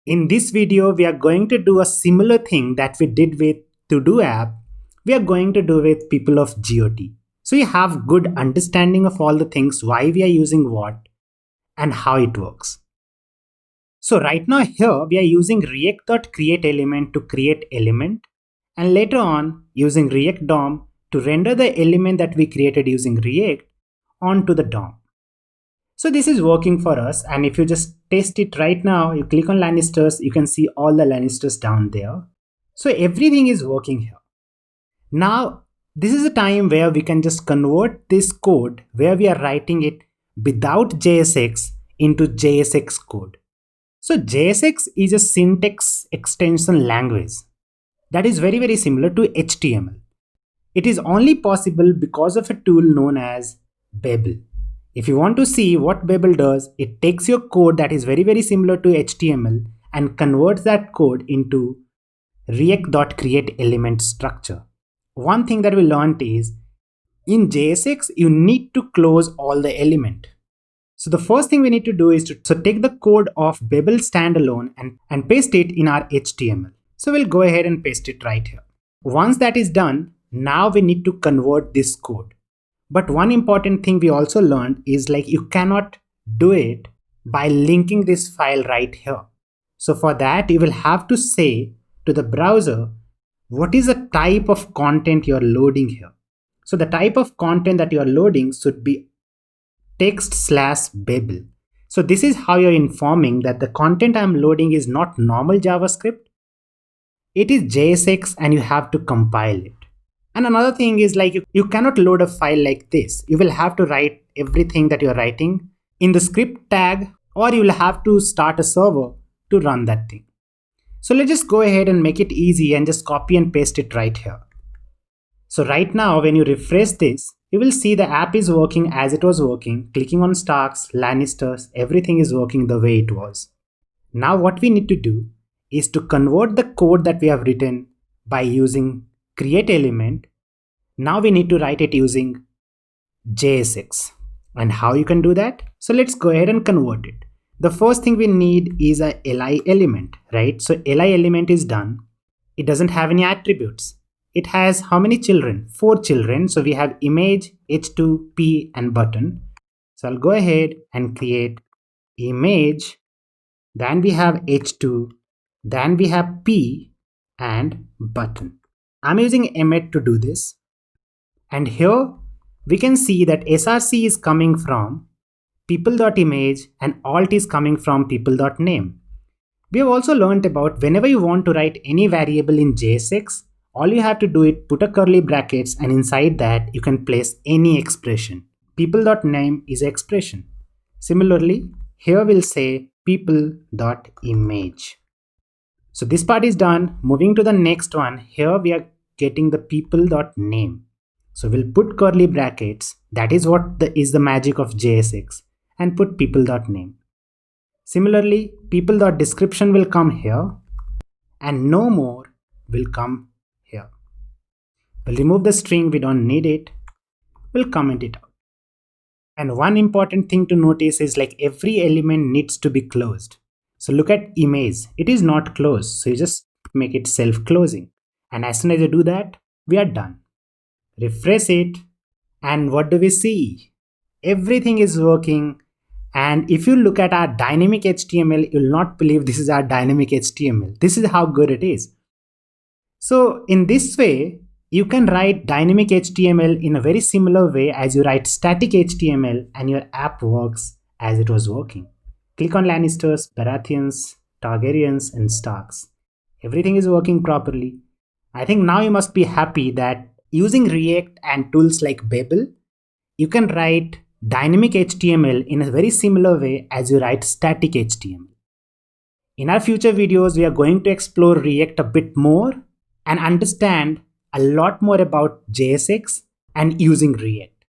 In this video, we are going to do a similar thing that we did with To-Do app. We are going to do with people of GOT. So you have good understanding of all the things, why we are using what and how it works. So right now here, we are using React.createElement to create element, and later on using React DOM to render the element that we created using React onto the DOM. So this is working for us, and if you just test it right now, you click on Lannisters, you can see all the Lannisters down there. So everything is working here. Now, this is a time where we can just convert this code where we are writing it without JSX into JSX code. So JSX is a syntax extension language that is very similar to HTML. It is only possible because of a tool known as Babel. If you want to see what Babel does, it takes your code that is very similar to HTML and converts that code into React.createElement structure. One thing that we learned is in JSX, you need to close all the element. So the first thing we need to do is to take the code of Babel standalone and paste it in our HTML. So we'll go ahead and paste it right here. Once that is done, now we need to convert this code. But one important thing we also learned is like you cannot do it by linking this file right here. So for that, you will have to say to the browser, what is the type of content you're loading here? So the type of content that you're loading should be text/Babel. So this is how you're informing that the content I'm loading is not normal JavaScript. It is JSX and you have to compile it. And another thing is like you cannot load a file like this. You will have to write everything that you're writing in the script tag, or you will have to start a server to run that thing. So let's just go ahead and make it easy and just copy and paste it right here. So right now, when you refresh this, you will see the app is working as it was working. Clicking on Starks, Lannisters, everything is working the way it was. Now what we need to do is to convert the code that we have written by using create element. Now we need to write it using JSX. And how you can do that? So let's go ahead and convert it. The first thing we need is a li element, right? So li element is done. It doesn't have any attributes. It has how many children? 4 children. So we have image, h2, p, and button. So I'll go ahead and create image. Then we have h2. Then we have p and button. I'm using embed to do this. And here we can see that src is coming from people.image and alt is coming from people.name. We have also learned about whenever you want to write any variable in JSX, all you have to do is put a curly brackets, and inside that you can place any expression. People.name is expression. Similarly, here we'll say people.image. So this part is done. Moving to the next one, here we are getting the people.name. So we'll put curly brackets. That is what is the magic of JSX, and put people.name. Similarly, people.description will come here and no more will come here. We'll remove the string, we don't need it. We'll comment it out. And one important thing to notice is like every element needs to be closed. So look at image, it is not closed. So you just make it self-closing. And as soon as you do that, we are done. Refresh it. And what do we see? Everything is working. And if you look at our dynamic HTML, you'll not believe this is our dynamic HTML. This is how good it is. So in this way, you can write dynamic HTML in a very similar way as you write static HTML, and your app works as it was working. Click on Lannisters, Baratheons, Targaryens, and Starks. Everything is working properly. I think now you must be happy that using React and tools like Babel, you can write dynamic HTML in a very similar way as you write static HTML. In our future videos, we are going to explore React a bit more and understand a lot more about JSX and using React.